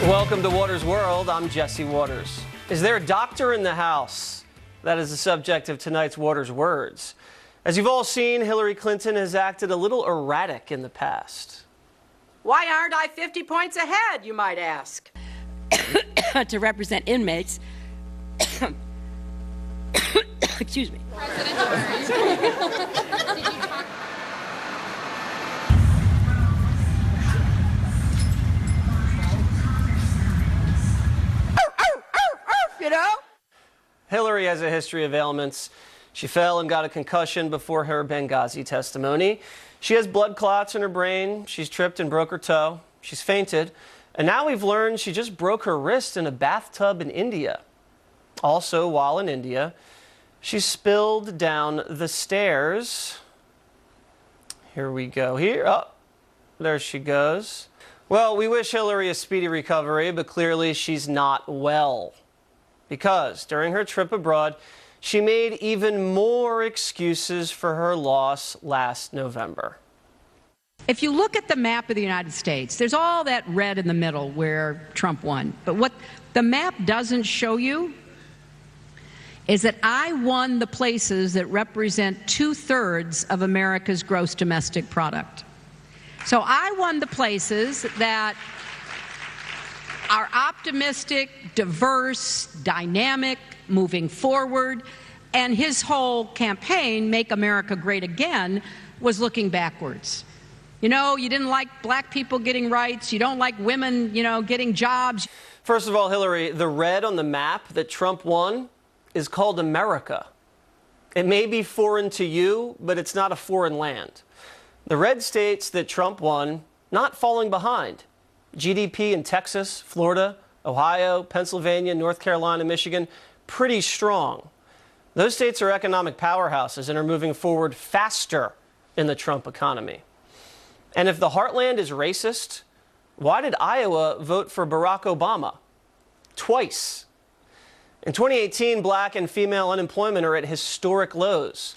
Welcome to Waters World. I'm Jesse Waters. Is there a doctor in the house? That is the subject of tonight's Waters Words. As you've all seen, Hillary Clinton has acted a little erratic in the past. Why aren't I 50 points ahead, you might ask? To represent inmates. Excuse me. You know? Hillary has a history of ailments. She fell and got a concussion before her Benghazi testimony. She has blood clots in her brain. She's tripped and broke her toe. She's fainted. And now we've learned she just broke her wrist in a bathtub in India. Also, while in India, she spilled down the stairs. Here we go. There she goes. Well, we wish Hillary a speedy recovery, but clearly she's not well. Because during her trip abroad, she made even more excuses for her loss last November. If you look at the map of the United States, there's all that red in the middle where Trump won. But what the map doesn't show you is that I won the places that represent 2/3 of America's gross domestic product. So I won the places that are optimistic, diverse, dynamic, moving forward, and his whole campaign, Make America Great Again, was looking backwards. You know, you didn't like black people getting rights, you don't like women, getting jobs. First of all, Hillary, the red on the map that Trump won is called America. It may be foreign to you, but it's not a foreign land. The red states that Trump won, not falling behind. GDP in Texas, Florida, Ohio, Pennsylvania, North Carolina, Michigan, pretty strong. Those states are economic powerhouses and are moving forward faster in the Trump economy. And if the heartland is racist, why did Iowa vote for Barack Obama? Twice. In 2018, black and female unemployment are at historic lows.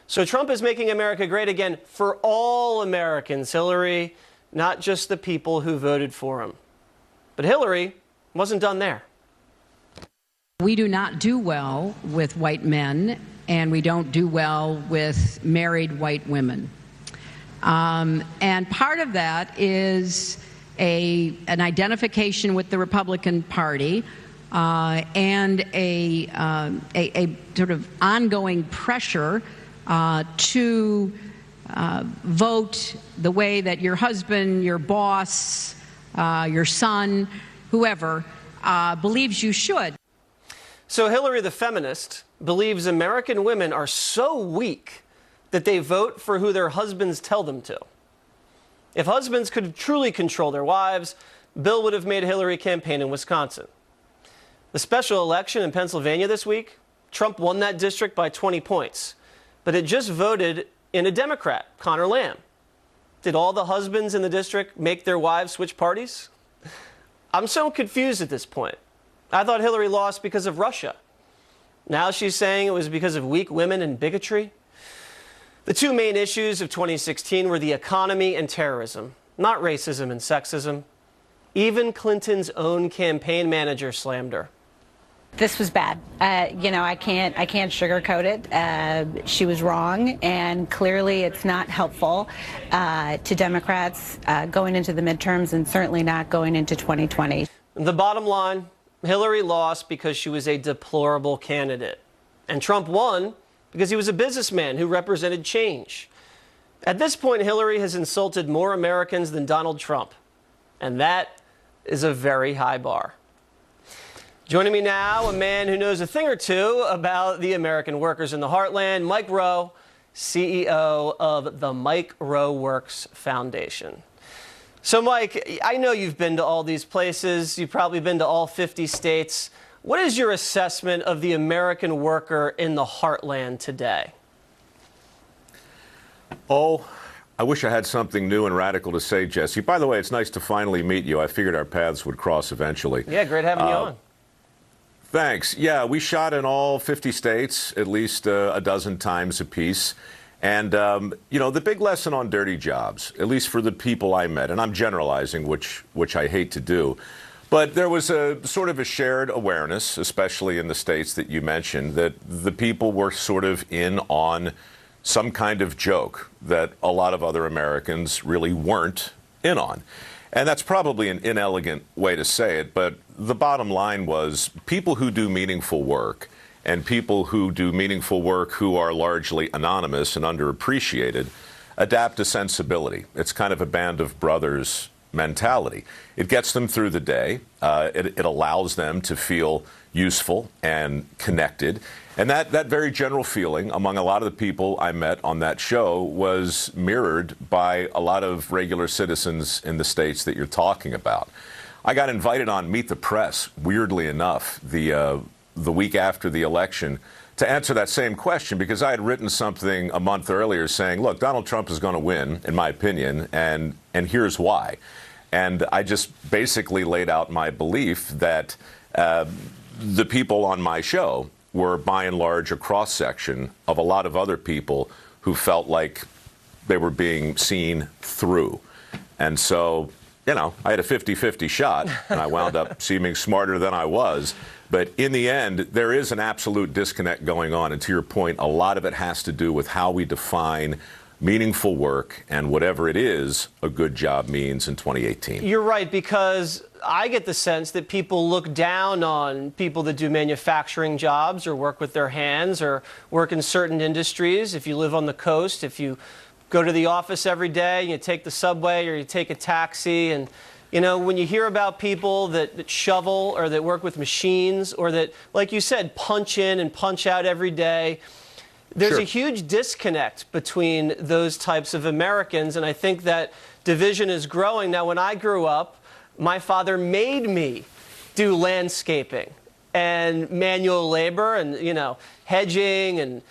So Trump is making America great again for all Americans, Hillary, not just the people who voted for him. But Hillary wasn't done there. We do not do well with white men, and we don't do well with married white women. And part of that is an identification with the Republican Party and a sort of ongoing pressure to vote the way that your husband, your boss, your son, whoever, believes you should. So Hillary, the feminist, believes American women are so weak that they vote for who their husbands tell them to. If husbands could truly control their wives, Bill would have made Hillary campaign in Wisconsin. The special election in Pennsylvania this week, Trump won that district by 20 points, but it just voted in a Democrat, Conor Lamb. Did all the husbands in the district make their wives switch parties? I'm so confused at this point. I thought Hillary lost because of Russia. Now she's saying it was because of weak women and bigotry. The two main issues of 2016 were the economy and terrorism, not racism and sexism. Even Clinton's own campaign manager slammed her. This was bad. I can't sugarcoat it. She was wrong, and clearly it's not helpful to Democrats going into the midterms and certainly not going into 2020. The bottom line, Hillary lost because she was a deplorable candidate. And Trump won because he was a businessman who represented change. At this point, Hillary has insulted more Americans than Donald Trump. And that is a very high bar. Joining me now, a man who knows a thing or two about the American workers in the heartland, Mike Rowe, CEO of the Mike Rowe Works Foundation. So, Mike, I know you've been to all these places. You've probably been to all 50 states. What is your assessment of the American worker in the heartland today? Oh, I wish I had something new and radical to say, Jesse. By the way, it's nice to finally meet you. I figured our paths would cross eventually. Yeah, great having you on. Thanks. Yeah, we shot in all 50 states at least a dozen times apiece. And, the big lesson on dirty jobs, at least for the people I met, and I'm generalizing, which I hate to do, But there was a sort of a shared awareness, especially in the states that you mentioned, that the people were sort of in on some kind of joke that a lot of other Americans really weren't in on. And that's probably an inelegant way to say it, but the bottom line was people who do meaningful work and people who do meaningful work who are largely anonymous and underappreciated adapt a sensibility. It's kind of a band of brothers mentality. It gets them through the day. It allows them to feel useful and connected. And that very general feeling among a lot of the people I met on that show was mirrored by a lot of regular citizens in the states that you're talking about. I got invited on Meet the Press, weirdly enough, the week after the election, to answer that same question, because I had written something a month earlier saying, look, Donald Trump is going to win, in my opinion, and here's why. And I just basically laid out my belief that the people on my show were, by and large, a cross-section of a lot of other people who felt like they were being seen through. And so, you know, I had a 50-50 shot, and I wound up seeming smarter than I was. But in the end, there is an absolute disconnect going on. And to your point, a lot of it has to do with how we define meaningful work and whatever it is a good job means in 2018. You're right, because I get the sense that people look down on people that do manufacturing jobs or work with their hands or work in certain industries. If you live on the coast, if you go to the office every day, you take the subway or you take a taxi, and you know, when you hear about people that shovel or that work with machines or that, like you said, punch in and punch out every day, there's Sure. a huge disconnect between those types of Americans, and I think that division is growing. Now, when I grew up, my father made me do landscaping and manual labor and, you know, hedging and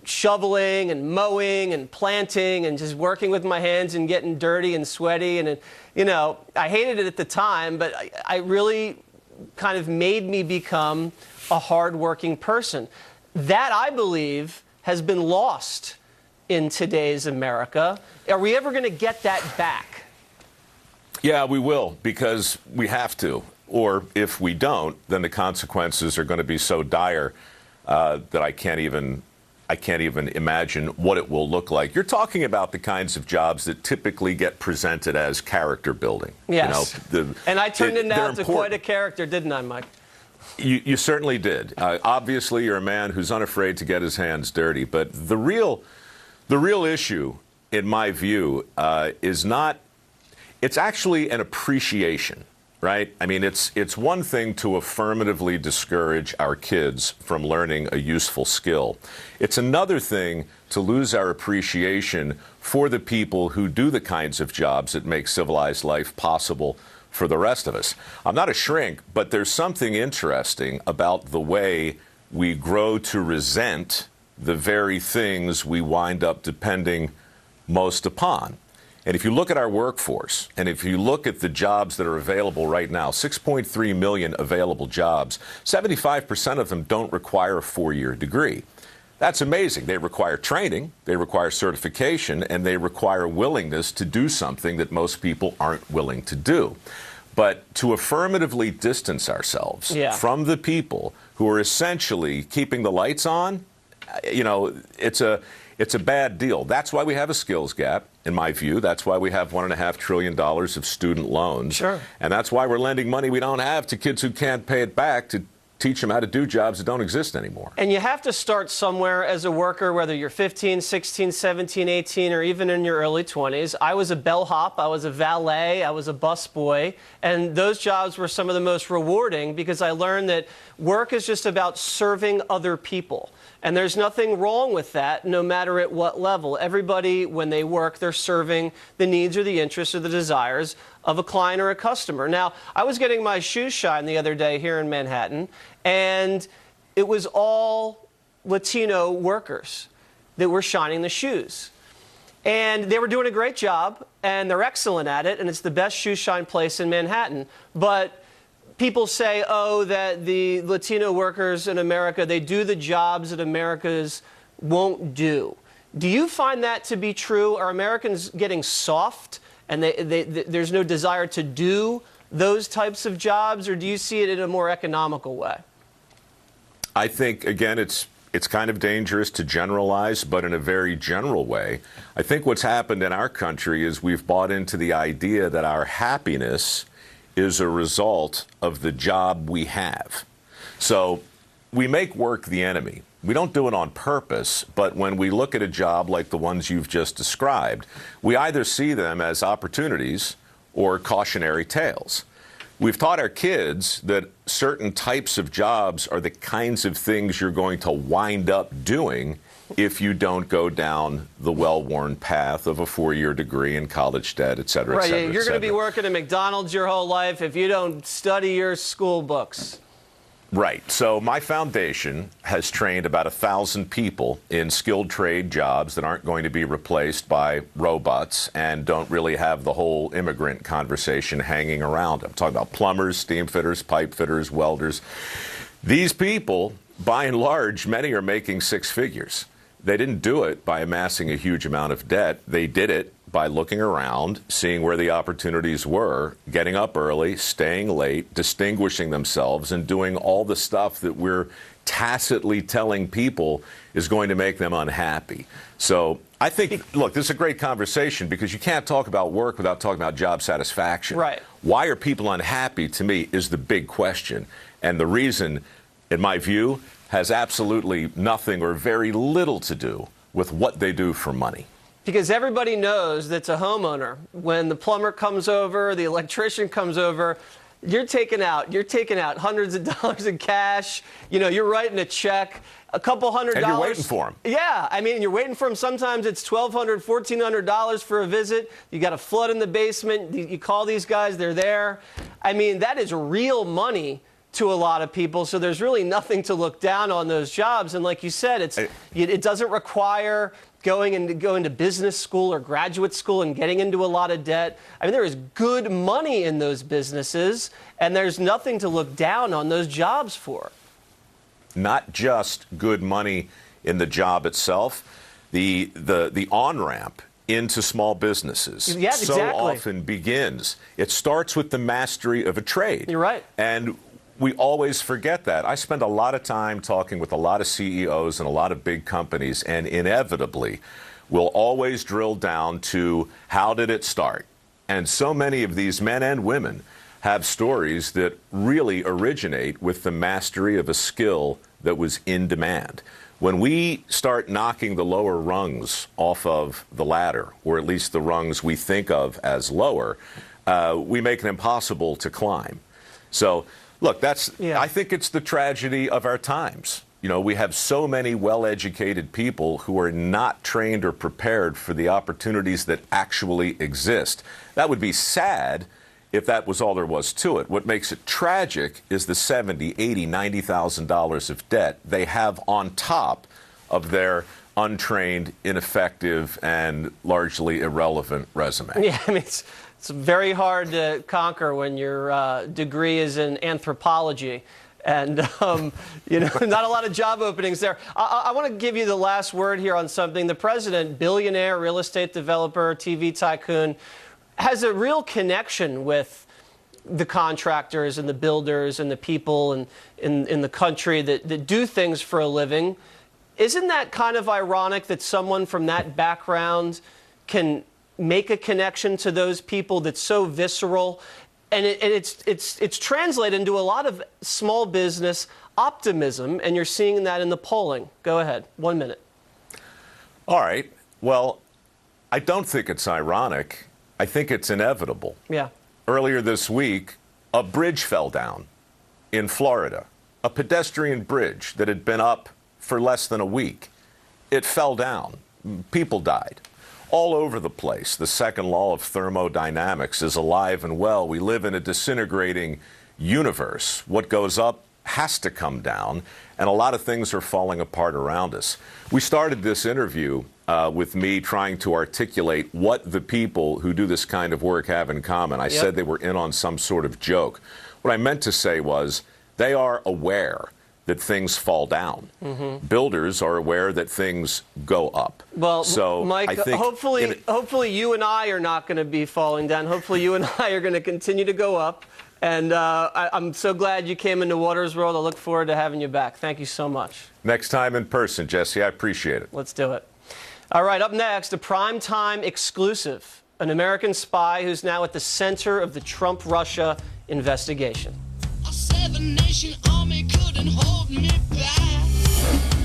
shoveling and mowing and planting and just working with my hands and getting dirty and sweaty. And, you know, I hated it at the time, but I really kind of made me become a hardworking person. That, I believe, has been lost in today's America. Are we ever going to get that back? Yeah, we will, because we have to. Or if we don't, then the consequences are going to be so dire that I can't even imagine what it will look like. You're talking about the kinds of jobs that typically get presented as character building. Yes. You know, and I turned it out to important. quite a character, didn't I, Mike? You certainly did. Obviously, you're a man who's unafraid to get his hands dirty. But the real issue, in my view, is not. It's actually an appreciation, right? I mean, it's one thing to affirmatively discourage our kids from learning a useful skill. It's another thing to lose our appreciation for the people who do the kinds of jobs that make civilized life possible for the rest of us. I'm not a shrink, but there's something interesting about the way we grow to resent the very things we wind up depending most upon. And if you look at our workforce, and if you look at the jobs that are available right now, 6.3 million available jobs, 75% of them don't require a 4-year degree. That's amazing. They require training, they require certification, and they require willingness to do something that most people aren't willing to do. But to affirmatively distance ourselves from the people who are essentially keeping the lights on, you know, it's a bad deal. That's why we have a skills gap, in my view. That's why we have $1.5 trillion of student loans. Sure. And that's why we're lending money we don't have to kids who can't pay it back to teach them how to do jobs that don't exist anymore. And you have to start somewhere as a worker, whether you're 15, 16, 17, 18, or even in your early 20s. I was a bellhop, I was a valet, I was a busboy, and those jobs were some of the most rewarding because I learned that work is just about serving other people. And there's nothing wrong with that, no matter at what level. Everybody, when they work, they're serving the needs or the interests or the desires of a client or a customer. Now, I was getting my shoes shined the other day here in Manhattan, and it was all Latino workers that were shining the shoes. And they were doing a great job, and they're excellent at it, and it's the best shoe shine place in Manhattan. But people say, oh, that the Latino workers in America, they do the jobs that Americans won't do. Do you find that to be true? Are Americans getting soft and there's no desire to do those types of jobs, or do you see it in a more economical way? I think, again, it's kind of dangerous to generalize, but in a very general way, I think what's happened in our country is we've bought into the idea that our happiness is a result of the job we have. So we make work the enemy. We don't do it on purpose, but when we look at a job like the ones you've just described, we either see them as opportunities or cautionary tales. We've taught our kids that certain types of jobs are the kinds of things you're going to wind up doing if you don't go down the well-worn path of a 4-year degree and college debt, et cetera, et Right, cetera, you're et going to be cetera. working at McDonald's your whole life if you don't study your school books. Right. So my foundation has trained about 1,000 people in skilled trade jobs that aren't going to be replaced by robots and don't really have the whole immigrant conversation hanging around. I'm talking about plumbers, steam fitters, pipe fitters, welders. These people, by and large, many are making 6 figures. They didn't do it by amassing a huge amount of debt. They did it by looking around, seeing where the opportunities were, getting up early, staying late, distinguishing themselves, and doing all the stuff that we're tacitly telling people is going to make them unhappy. So I think, look, this is a great conversation because you can't talk about work without talking about job satisfaction. Right. Why are people unhappy, to me, is the big question. And the reason, in my view, has absolutely nothing or very little to do with what they do for money. Because everybody knows that's a homeowner. When the plumber comes over, the electrician comes over, you're taking out hundreds of dollars in cash. You know, you're writing a check, a couple $100. And you're waiting for them. Yeah, I mean, you're waiting for them. Sometimes it's $1,200, $1,400 for a visit. You got a flood in the basement. You call these guys, they're there. I mean, that is real money to a lot of people. So there's really nothing to look down on those jobs. And like you said, it doesn't require going to business school or graduate school and getting into a lot of debt. I mean, there is good money in those businesses, and there's nothing to look down on those jobs for. Not just good money in the job itself, the on-ramp into small businesses Yeah, so exactly. often begins. It starts with the mastery of a trade. You're right. And we always forget that. I spend a lot of time talking with a lot of CEOs and a lot of big companies, and inevitably we'll always drill down to how did it start? And so many of these men and women have stories that really originate with the mastery of a skill that was in demand. When we start knocking the lower rungs off of the ladder, or at least the rungs we think of as lower, we make it impossible to climb. So, look, I think it's the tragedy of our times. You know, we have so many well-educated people who are not trained or prepared for the opportunities that actually exist. That would be sad if that was all there was to it. What makes it tragic is the $70,000, $80,000, $90,000 of debt they have on top of their untrained, ineffective, and largely irrelevant resume. Yeah, I mean, it's very hard to conquer when your degree is in anthropology. And, you know, not a lot of job openings there. I want to give you the last word here on something. The president, billionaire, real estate developer, TV tycoon, has a real connection with the contractors and the builders and the people in the country that do things for a living. Isn't that kind of ironic that someone from that background can make a connection to those people that's so visceral? And it's translated into a lot of small business optimism, and you're seeing that in the polling. Go ahead. 1 minute. All right. Well, I don't think it's ironic. I think it's inevitable. Yeah. Earlier this week, a bridge fell down in Florida, a pedestrian bridge that had been up for less than a week. It fell down. People died. All over the place, the second law of thermodynamics is alive and well. We live in a disintegrating universe. What goes up has to come down, and a lot of things are falling apart around us. We started this interview with me trying to articulate what the people who do this kind of work have in common. I said they were in on some sort of joke. What I meant to say was they are aware that things fall down. Builders are aware that things go up. Well, so Mike, I think hopefully you and I are not going to be falling down. Hopefully you and I are going to continue to go up. And I'm so glad you came into Water's World. I look forward to having you back. Thank you so much. next time in person, Jesse, I appreciate it. Let's do it. All right, up next, a primetime exclusive. An American spy who's now at the center of the Trump-Russia investigation. A seven-nation army couldn't hold me back.